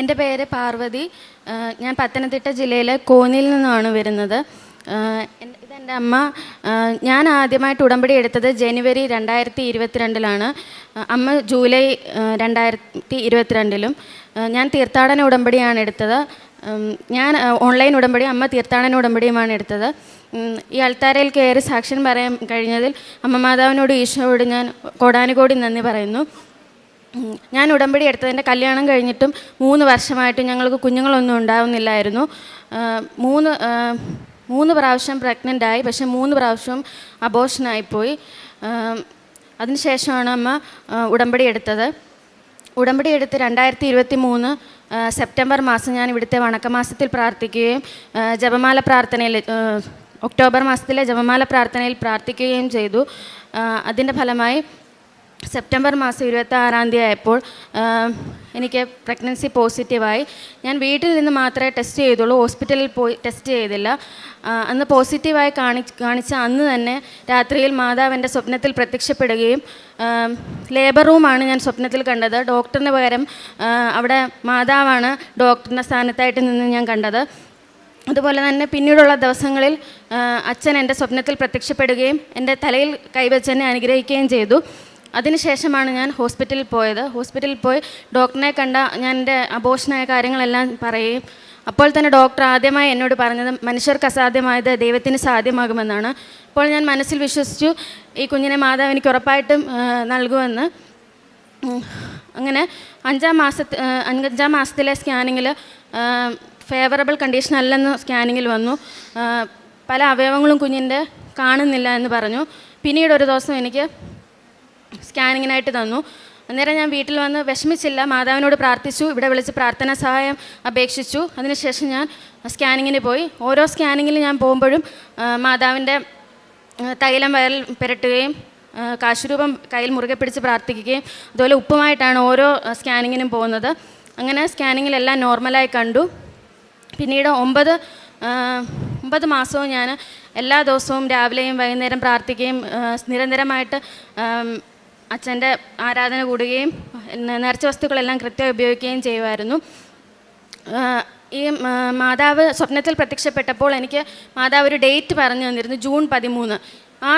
എൻ്റെ പേര് പാർവതി. ഞാൻ പത്തനംതിട്ട ജില്ലയിലെ കോന്നിയിൽ നിന്നാണ് വരുന്നത്. ഇതെൻ്റെ അമ്മ. ഞാൻ ആദ്യമായിട്ട് ഉടമ്പടി എടുത്തത് ജനുവരി 2022 അമ്മ ജൂലൈ 2022. ഞാൻ തീർത്ഥാടന ഉടമ്പടിയാണ് എടുത്തത്. ഞാൻ ഓൺലൈൻ ഉടമ്പടി, അമ്മ തീർത്ഥാടന ഉടമ്പടിയുമാണ് എടുത്തത്. ഈ അൾത്താരയിൽ കയറി സാക്ഷ്യം പറയാൻ കഴിഞ്ഞതിൽ അമ്മ മാതാവിനോട് ഈശോയോട് ഞാൻ കോടാനുകോടി നന്ദി പറയുന്നു. ഞാൻ ഉടമ്പടി എടുത്തതിൻ്റെ കല്യാണം കഴിഞ്ഞിട്ടും 3 വർഷമായിട്ടും ഞങ്ങൾക്ക് കുഞ്ഞുങ്ങളൊന്നും ഉണ്ടാവുന്നില്ലായിരുന്നു. 3 പ്രാവശ്യം പ്രഗ്നൻ്റായി, പക്ഷേ 3 പ്രാവശ്യവും അബോർഷനായിപ്പോയി. അതിനുശേഷമാണ് അമ്മ ഉടമ്പടി എടുത്തത്. ഉടമ്പടി എടുത്ത് 2023 സെപ്റ്റംബർ മാസം ഞാൻ ഇവിടുത്തെ വണക്കമാസത്തിൽ പ്രാർത്ഥിക്കുകയും ജപമാല പ്രാർത്ഥനയിൽ ഒക്ടോബർ മാസത്തിലെ ജപമാല പ്രാർത്ഥനയിൽ പ്രാർത്ഥിക്കുകയും ചെയ്തു. അതിൻ്റെ ഫലമായി സെപ്റ്റംബർ മാസം 26 ആയപ്പോൾ എനിക്ക് പ്രഗ്നൻസി പോസിറ്റീവായി. ഞാൻ വീട്ടിൽ നിന്ന് മാത്രമേ ടെസ്റ്റ് ചെയ്തുള്ളൂ, ഹോസ്പിറ്റലിൽ പോയി ടെസ്റ്റ് ചെയ്തില്ല. അന്ന് പോസിറ്റീവായി കാണിച്ച അന്ന് തന്നെ രാത്രിയിൽ മാതാവ് എൻ്റെ സ്വപ്നത്തിൽ പ്രത്യക്ഷപ്പെടുകയും ലേബർ റൂമാണ് ഞാൻ സ്വപ്നത്തിൽ കണ്ടത്. ഡോക്ടറിന് പകരം അവിടെ മാതാവാണ് ഡോക്ടറിൻ്റെ സ്ഥാനത്തായിട്ട് നിന്ന് ഞാൻ കണ്ടത്. അതുപോലെ തന്നെ പിന്നീടുള്ള ദിവസങ്ങളിൽ അച്ഛൻ എൻ്റെ സ്വപ്നത്തിൽ പ്രത്യക്ഷപ്പെടുകയും എൻ്റെ തലയിൽ കൈവച്ച് എന്നെ അനുഗ്രഹിക്കുകയും ചെയ്തു. അതിനുശേഷമാണ് ഞാൻ ഹോസ്പിറ്റലിൽ പോയത്. ഹോസ്പിറ്റലിൽ പോയി ഡോക്ടറിനെ കണ്ട ഞാൻ എൻ്റെ അബോർഷനായ കാര്യങ്ങളെല്ലാം പറയുകയും അപ്പോൾ തന്നെ ഡോക്ടർ ആദ്യമായി എന്നോട് പറഞ്ഞത് മനുഷ്യർക്ക് അസാധ്യമായത് ദൈവത്തിന് സാധ്യമാകുമെന്നാണ്. അപ്പോൾ ഞാൻ മനസ്സിൽ വിശ്വസിച്ചു, ഈ കുഞ്ഞിനെ മാതാവ് എനിക്ക് ഉറപ്പായിട്ടും നൽകുമെന്ന്. അങ്ങനെ 5 മാസത്തിലെ സ്കാനിങ്ങിൽ ഫേവറബിൾ കണ്ടീഷൻ അല്ലെന്ന് സ്കാനിങ്ങിൽ വന്നു. പല അവയവങ്ങളും കുഞ്ഞിൻ്റെ കാണുന്നില്ല എന്ന് പറഞ്ഞു. പിന്നീട് ഒരു ദിവസം എനിക്ക് സ്കാനിങ്ങിനായിട്ട് തന്നു. അന്നേരം ഞാൻ വീട്ടിൽ വന്ന് വിഷമിച്ചില്ല, മാതാവിനോട് പ്രാർത്ഥിച്ചു, ഇവിടെ വിളിച്ച് പ്രാർത്ഥനാ സഹായം അപേക്ഷിച്ചു. അതിനുശേഷം ഞാൻ സ്കാനിങ്ങിന് പോയി. ഓരോ സ്കാനിങ്ങിൽ ഞാൻ പോകുമ്പോഴും മാതാവിൻ്റെ തൈലം വയറിൽ പുരട്ടുകയും കാശുരൂപം കയ്യിൽ മുറുകെ പിടിച്ച് പ്രാർത്ഥിക്കുകയും അതുപോലെ ഉപ്പുമായിട്ടാണ് ഓരോ സ്കാനിങ്ങിനും പോകുന്നത്. അങ്ങനെ സ്കാനിങ്ങിലെല്ലാം നോർമലായി കണ്ടു. പിന്നീട് 9 മാസവും ഞാൻ എല്ലാ ദിവസവും രാവിലെയും വൈകുന്നേരം പ്രാർത്ഥിക്കുകയും നിരന്തരമായിട്ട് അച്ഛൻ്റെ ആരാധന കൂടുകയും നേർച്ച വസ്തുക്കളെല്ലാം കൃത്യമായി ഉപയോഗിക്കുകയും ചെയ്യുമായിരുന്നു. ഈ മാതാവ് സ്വപ്നത്തിൽ പ്രത്യക്ഷപ്പെട്ടപ്പോൾ എനിക്ക് മാതാവ് ഒരു ഡേറ്റ് പറഞ്ഞു തന്നിരുന്നു, ജൂൺ 13. ആ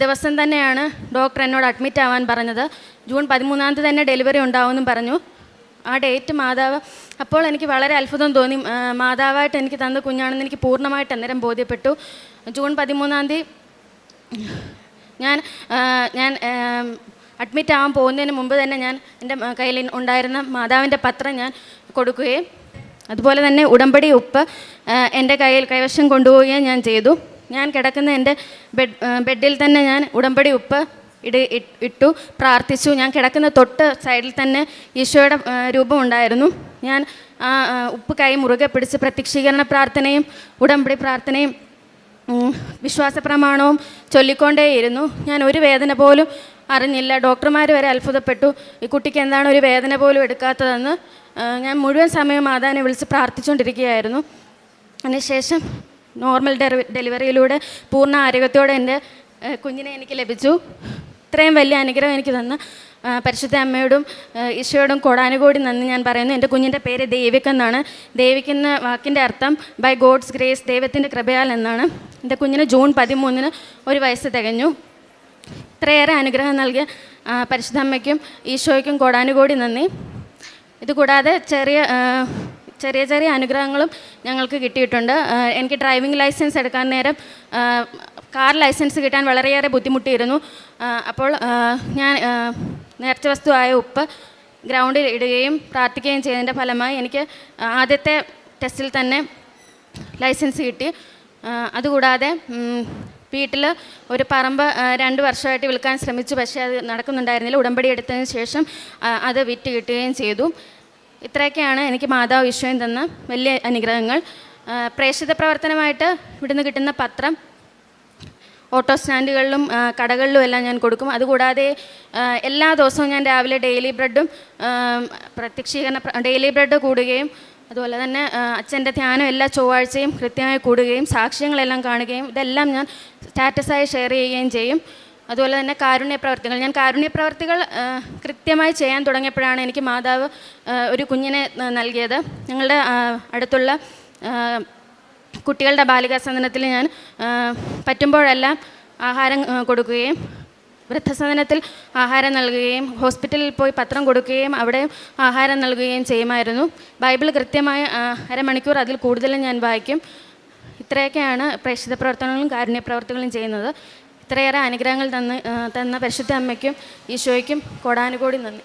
ദിവസം തന്നെയാണ് ഡോക്ടർ എന്നോട് അഡ്മിറ്റ് ആവാൻ പറഞ്ഞത്. ജൂൺ 13 തന്നെ ഡെലിവറി ഉണ്ടാവുമെന്നും പറഞ്ഞു. ആ ഡേറ്റ് മാതാവ്, അപ്പോൾ എനിക്ക് വളരെ അത്ഭുതം തോന്നി. മാതാവായിട്ട് എനിക്ക് തന്ന കുഞ്ഞാണെന്ന് എനിക്ക് പൂർണ്ണമായിട്ട് അന്നേരം ബോധ്യപ്പെട്ടു. ജൂൺ 13 ഞാൻ അഡ്മിറ്റ് ആവാൻ പോകുന്നതിന് മുമ്പ് തന്നെ ഞാൻ എൻ്റെ കയ്യിൽ ഉണ്ടായിരുന്ന മാതാവിൻ്റെ പത്രം ഞാൻ കൊടുക്കുകയും അതുപോലെ തന്നെ ഉടമ്പടി ഉപ്പ് എൻ്റെ കൈവശം കൊണ്ടുപോവുകയും ഞാൻ ചെയ്തു. ഞാൻ കിടക്കുന്ന എൻ്റെ ബെഡിൽ തന്നെ ഞാൻ ഉടമ്പടി ഉപ്പ് ഇട്ടു പ്രാർത്ഥിച്ചു. ഞാൻ കിടക്കുന്ന തൊട്ട് സൈഡിൽ തന്നെ ഈശോയുടെ രൂപം ഉണ്ടായിരുന്നു. ഞാൻ ആ ഉപ്പ് കൈ മുറുകെ പിടിച്ച് പ്രത്യക്ഷീകരണ പ്രാർത്ഥനയും ഉടമ്പടി പ്രാർത്ഥനയും വിശ്വാസ പ്രമാണവും ചൊല്ലിക്കൊണ്ടേയിരുന്നു. ഞാൻ ഒരു വേദന പോലും അറിഞ്ഞില്ല. ഡോക്ടർമാർ വരെ അത്ഭുതപ്പെട്ടു, ഈ കുട്ടിക്ക് എന്താണ് ഒരു വേദന പോലും എടുക്കാത്തതെന്ന്. ഞാൻ മുഴുവൻ സമയം മാതാവിനെ വിളിച്ച് പ്രാർത്ഥിച്ചുകൊണ്ടിരിക്കുകയായിരുന്നു. അതിനുശേഷം നോർമൽ ഡെലിവറിയിലൂടെ പൂർണ്ണ ആരോഗ്യത്തോടെ എൻ്റെ കുഞ്ഞിനെ എനിക്ക് ലഭിച്ചു. ഇത്രയും വലിയ അനുഗ്രഹം എനിക്ക് തന്ന പരിശുദ്ധ അമ്മയോടും ഈശോയോടും കോടാനുകോടി നന്ദി ഞാൻ പറയുന്നു. എൻ്റെ കുഞ്ഞിൻ്റെ പേര് ദേവിക് എന്നാണ്. ദേവിക് എന്ന വാക്കിൻ്റെ അർത്ഥം ബൈ ഗോഡ്സ് ഗ്രേസ്, ദൈവത്തിൻ്റെ കൃപയാൽ എന്നാണ്. എൻ്റെ കുഞ്ഞിന് ജൂൺ 13 1 വയസ്സ് തികഞ്ഞു. ഇത്രയേറെ അനുഗ്രഹം നൽകിയ പരിശുദ്ധ അമ്മയ്ക്കും ഈശോയ്ക്കും കോടാനുകോടി നന്ദി. ഇതുകൂടാതെ ചെറിയ അനുഗ്രഹങ്ങളും ഞങ്ങൾക്ക് കിട്ടിയിട്ടുണ്ട്. എനിക്ക് ഡ്രൈവിംഗ് ലൈസൻസ് എടുക്കാൻ നേരം കാർ ലൈസൻസ് കിട്ടാൻ വളരെയേറെ ബുദ്ധിമുട്ടിയിരുന്നു. അപ്പോൾ ഞാൻ നേർച്ച വസ്തുവായ ഉപ്പ് ഗ്രൗണ്ടിൽ ഇടുകയും പ്രാർത്ഥിക്കുകയും ചെയ്തതിൻ്റെ ഫലമായി എനിക്ക് ആദ്യത്തെ ടെസ്റ്റിൽ തന്നെ ലൈസൻസ് കിട്ടി. അതുകൂടാതെ വീട്ടിൽ ഒരു പറമ്പ് 2 വർഷമായിട്ട് വിൽക്കാൻ ശ്രമിച്ചു, പക്ഷേ അത് നടക്കുന്നുണ്ടായിരുന്നില്ല. ഉടമ്പടി എടുത്തതിന് ശേഷം അത് വിറ്റ് കിട്ടുകയും ചെയ്തു. ഇത്രയൊക്കെയാണ് എനിക്ക് മാതാവ് ഈശോയും തന്ന വലിയ അനുഗ്രഹങ്ങൾ. പ്രേക്ഷിത പ്രവർത്തനമായിട്ട് ഇവിടുന്ന് കിട്ടുന്ന പത്രം ഓട്ടോ സ്റ്റാൻഡുകളിലും കടകളിലും എല്ലാം ഞാൻ കൊടുക്കും. അതുകൂടാതെ എല്ലാ ദിവസവും ഞാൻ രാവിലെ ഡെയിലി ബ്രെഡ് കൂടുകയും അതുപോലെ തന്നെ അച്ഛൻ്റെ ധ്യാനം എല്ലാ ചൊവ്വാഴ്ചയും കൃത്യമായി കൂടുകയും സാക്ഷ്യങ്ങളെല്ലാം കാണുകയും ഇതെല്ലാം ഞാൻ സ്റ്റാറ്റസായി ഷെയർ ചെയ്യുകയും ചെയ്യും. അതുപോലെ തന്നെ കാരുണ്യ പ്രവർത്തികൾ. ഞാൻ കാരുണ്യ പ്രവർത്തികൾ കൃത്യമായി ചെയ്യാൻ തുടങ്ങിയപ്പോഴാണ് എനിക്ക് മാതാവ് ഒരു കുഞ്ഞിനെ നൽകിയത്. ഞങ്ങളുടെ അടുത്തുള്ള കുട്ടികളുടെ ബാലികാ സദനത്തിൽ ഞാൻ പറ്റുമ്പോഴെല്ലാം ആഹാരം കൊടുക്കുകയും വൃദ്ധസദനത്തിൽ ആഹാരം നൽകുകയും ഹോസ്പിറ്റലിൽ പോയി പത്രം കൊടുക്കുകയും അവിടെ ആഹാരം നൽകുകയും ചെയ്യുമായിരുന്നു. ബൈബിൾ കൃത്യമായി അരമണിക്കൂർ അതിൽ കൂടുതലും ഞാൻ വായിക്കും. ഇത്രയൊക്കെയാണ് പ്രേക്ഷിത പ്രവർത്തനങ്ങളും കാരുണ്യ പ്രവർത്തികളും ചെയ്യുന്നത്. ഇത്രയേറെ അനുഗ്രഹങ്ങൾ തന്ന പരിശുദ്ധ അമ്മയ്ക്കും ഈശോയ്ക്കും കോടാനുകോടി നന്ദി.